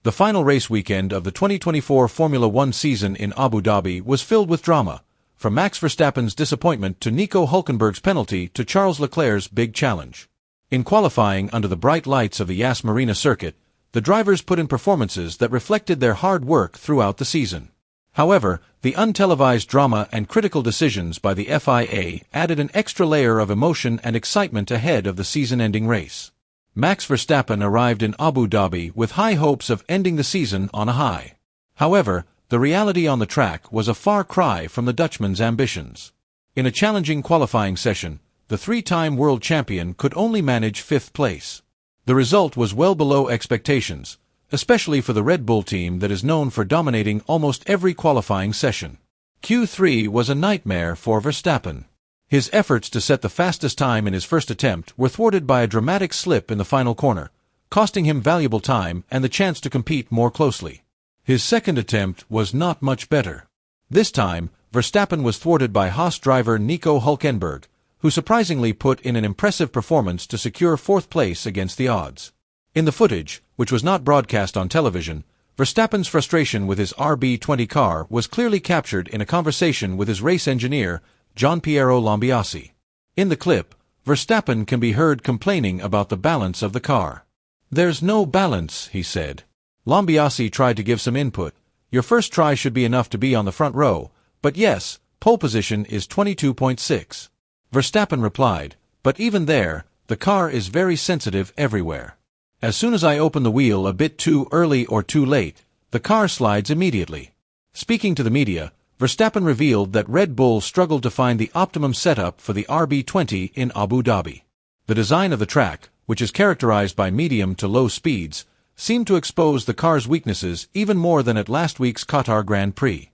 The final race weekend of the 2024 Formula One season in Abu Dhabi was filled with drama, from Max Verstappen's disappointment to Nico Hulkenberg's penalty to Charles Leclerc's big challenge. In qualifying under the bright lights of the Yas Marina Circuit, the drivers put in performances that reflected their hard work throughout the season. However, the untelevised drama and critical decisions by the FIA added an extra layer of emotion and excitement ahead of the season-ending race. Max Verstappen arrived in Abu Dhabi with high hopes of ending the season on a high. However, the reality on the track was a far cry from the Dutchman's ambitions. In a challenging qualifying session, the three-time world champion could only manage 5th place. The result was well below expectations, especially for the Red Bull team that is known for dominating almost every qualifying session. Q3 was a nightmare for Verstappen. His efforts to set the fastest time in his first attempt were thwarted by a dramatic slip in the final corner, costing him valuable time and the chance to compete more closely. His second attempt was not much better. This time, Verstappen was thwarted by Haas driver Nico Hulkenberg, who surprisingly put in an impressive performance to secure 4th place against the odds. In the footage, which was not broadcast on television, Verstappen's frustration with his RB20 car was clearly captured in a conversation with his race engineer, Gianpiero Lambiase. In the clip, Verstappen can be heard complaining about the balance of the car. "There's no balance," he said. Lambiase tried to give some input. "Your first try should be enough to be on the front row, but yes, pole position is 22.6. Verstappen replied, "But even there, the car is very sensitive everywhere. As soon as I open the wheel a bit too early or too late, the car slides immediately." Speaking to the media, Verstappen revealed that Red Bull struggled to find the optimum setup for the RB20 in Abu Dhabi. The design of the track, which is characterized by medium to low speeds, seemed to expose the car's weaknesses even more than at last week's Qatar Grand Prix.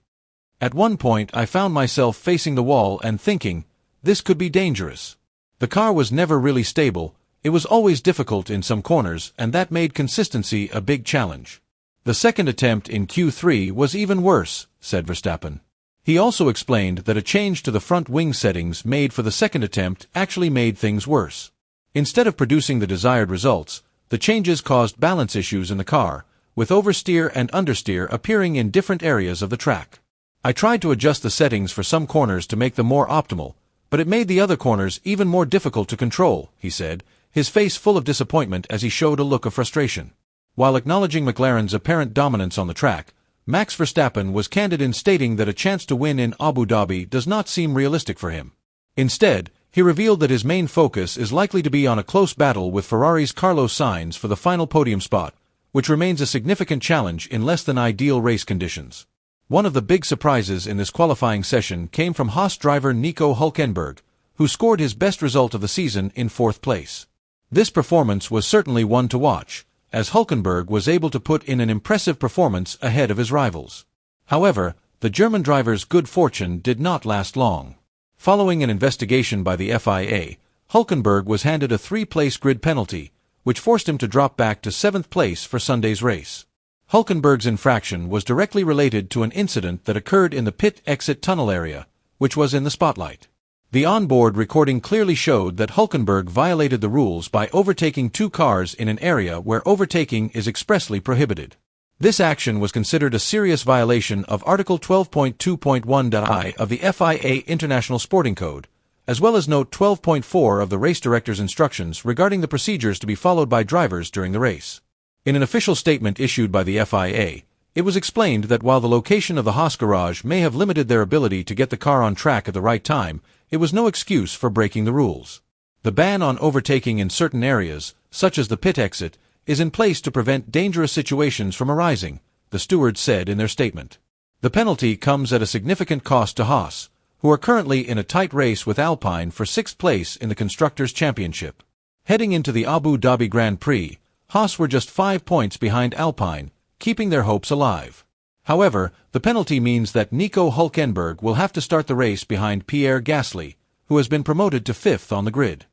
"At one point I found myself facing the wall and thinking, this could be dangerous. The car was never really stable, it was always difficult in some corners, and that made consistency a big challenge." The second attempt in Q3 was even worse, said Verstappen. He also explained that a change to the front wing settings made for the second attempt actually made things worse. Instead of producing the desired results, the changes caused balance issues in the car, with oversteer and understeer appearing in different areas of the track. "I tried to adjust the settings for some corners to make them more optimal, but it made the other corners even more difficult to control," he said, his face full of disappointment as he showed a look of frustration. While acknowledging McLaren's apparent dominance on the track, Max Verstappen was candid in stating that a chance to win in Abu Dhabi does not seem realistic for him. Instead, he revealed that his main focus is likely to be on a close battle with Ferrari's Carlos Sainz for the final podium spot, which remains a significant challenge in less than ideal race conditions. One of the big surprises in this qualifying session came from Haas driver Nico Hulkenberg, who scored his best result of the season in 4th place. This performance was certainly one to watch, as Hulkenberg was able to put in an impressive performance ahead of his rivals. However, the German driver's good fortune did not last long. Following an investigation by the FIA, Hulkenberg was handed a 3-place grid penalty, which forced him to drop back to 7th place for Sunday's race. Hulkenberg's infraction was directly related to an incident that occurred in the pit exit tunnel area, which was in the spotlight. The onboard recording clearly showed that Hulkenberg violated the rules by overtaking 2 cars in an area where overtaking is expressly prohibited. This action was considered a serious violation of Article 12.2.1i of the FIA International Sporting Code, as well as Note 12.4 of the race director's instructions regarding the procedures to be followed by drivers during the race. In an official statement issued by the FIA, it was explained that while the location of the Haas garage may have limited their ability to get the car on track at the right time, it was no excuse for breaking the rules. The ban on overtaking in certain areas, such as the pit exit, is in place to prevent dangerous situations from arising, the stewards said in their statement. The penalty comes at a significant cost to Haas, who are currently in a tight race with Alpine for 6th place in the Constructors' Championship. Heading into the Abu Dhabi Grand Prix, Haas were just 5 points behind Alpine, keeping their hopes alive. However, the penalty means that Nico Hulkenberg will have to start the race behind Pierre Gasly, who has been promoted to 5th on the grid.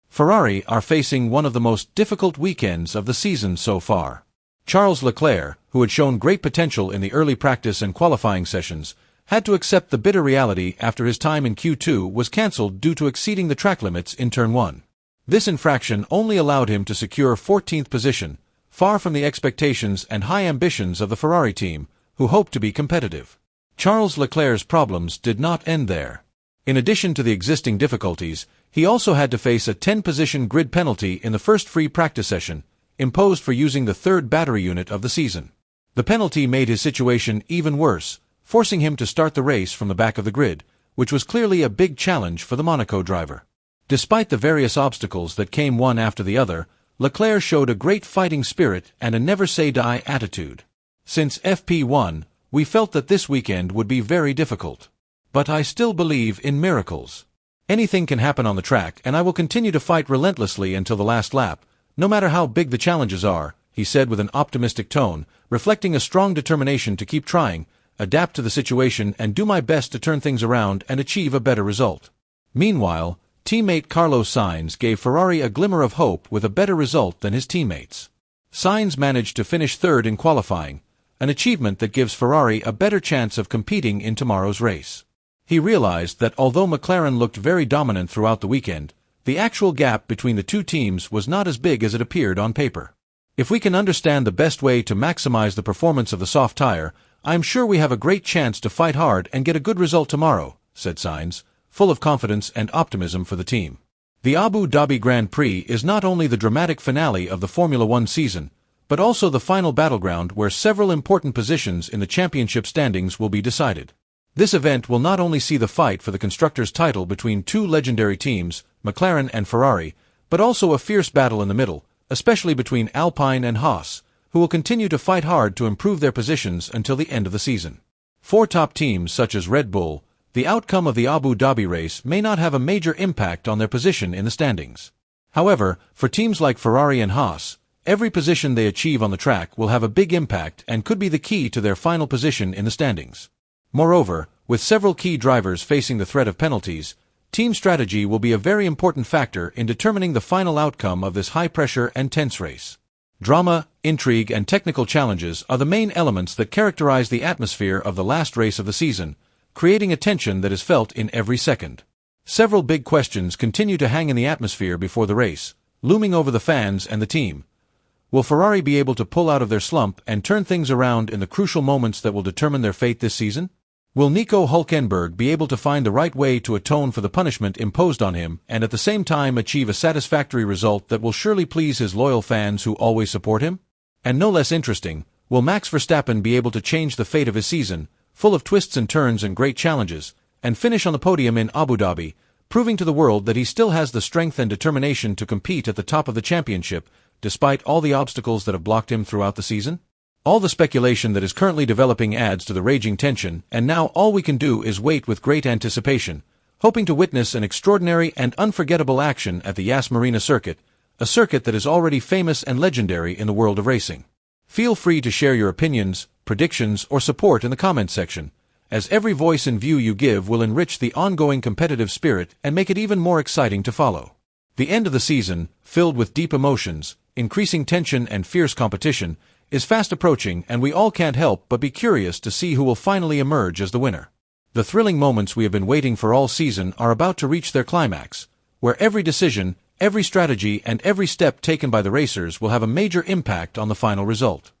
Ferrari are facing one of the most difficult weekends of the season so far. Charles Leclerc, who had shown great potential in the early practice and qualifying sessions, had to accept the bitter reality after his time in Q2 was cancelled due to exceeding the track limits in Turn 1. This infraction only allowed him to secure 14th position, far from the expectations and high ambitions of the Ferrari team, who hoped to be competitive. Charles Leclerc's problems did not end there. In addition to the existing difficulties, he also had to face a 10-position grid penalty in the first free practice session, imposed for using the third battery unit of the season. The penalty made his situation even worse, forcing him to start the race from the back of the grid, which was clearly a big challenge for the Monaco driver. Despite the various obstacles that came one after the other, Leclerc showed a great fighting spirit and a never-say-die attitude. Since FP1, we felt that this weekend would be very difficult. But I still believe in miracles. Anything can happen on the track, and I will continue to fight relentlessly until the last lap, no matter how big the challenges are, he said with an optimistic tone, reflecting a strong determination to keep trying, adapt to the situation and do my best to turn things around and achieve a better result. Meanwhile, teammate Carlos Sainz gave Ferrari a glimmer of hope with a better result than his teammates. Sainz managed to finish third in qualifying, an achievement that gives Ferrari a better chance of competing in tomorrow's race. He realized that although McLaren looked very dominant throughout the weekend, the actual gap between the two teams was not as big as it appeared on paper. If we can understand the best way to maximize the performance of the soft tire, I am sure we have a great chance to fight hard and get a good result tomorrow, said Sainz, full of confidence and optimism for the team. The Abu Dhabi Grand Prix is not only the dramatic finale of the Formula One season, but also the final battleground where several important positions in the championship standings will be decided. This event will not only see the fight for the constructors' title between two legendary teams, McLaren and Ferrari, but also a fierce battle in the middle, especially between Alpine and Haas, who will continue to fight hard to improve their positions until the end of the season. For top teams such as Red Bull, the outcome of the Abu Dhabi race may not have a major impact on their position in the standings. However, for teams like Ferrari and Haas, every position they achieve on the track will have a big impact and could be the key to their final position in the standings. Moreover, with several key drivers facing the threat of penalties, team strategy will be a very important factor in determining the final outcome of this high-pressure and tense race. Drama, intrigue, and technical challenges are the main elements that characterize the atmosphere of the last race of the season, creating a tension that is felt in every second. Several big questions continue to hang in the atmosphere before the race, looming over the fans and the team. Will Ferrari be able to pull out of their slump and turn things around in the crucial moments that will determine their fate this season? Will Nico Hulkenberg be able to find the right way to atone for the punishment imposed on him and at the same time achieve a satisfactory result that will surely please his loyal fans who always support him? And no less interesting, will Max Verstappen be able to change the fate of his season, full of twists and turns and great challenges, and finish on the podium in Abu Dhabi, proving to the world that he still has the strength and determination to compete at the top of the championship, despite all the obstacles that have blocked him throughout the season? All the speculation that is currently developing adds to the raging tension, and now all we can do is wait with great anticipation, hoping to witness an extraordinary and unforgettable action at the Yas Marina Circuit, a circuit that is already famous and legendary in the world of racing. Feel free to share your opinions, predictions, or support in the comments section, as every voice and view you give will enrich the ongoing competitive spirit and make it even more exciting to follow. The end of the season, filled with deep emotions, increasing tension and fierce competition, is fast approaching, and we all can't help but be curious to see who will finally emerge as the winner. The thrilling moments we have been waiting for all season are about to reach their climax, where every decision, every strategy, and every step taken by the racers will have a major impact on the final result.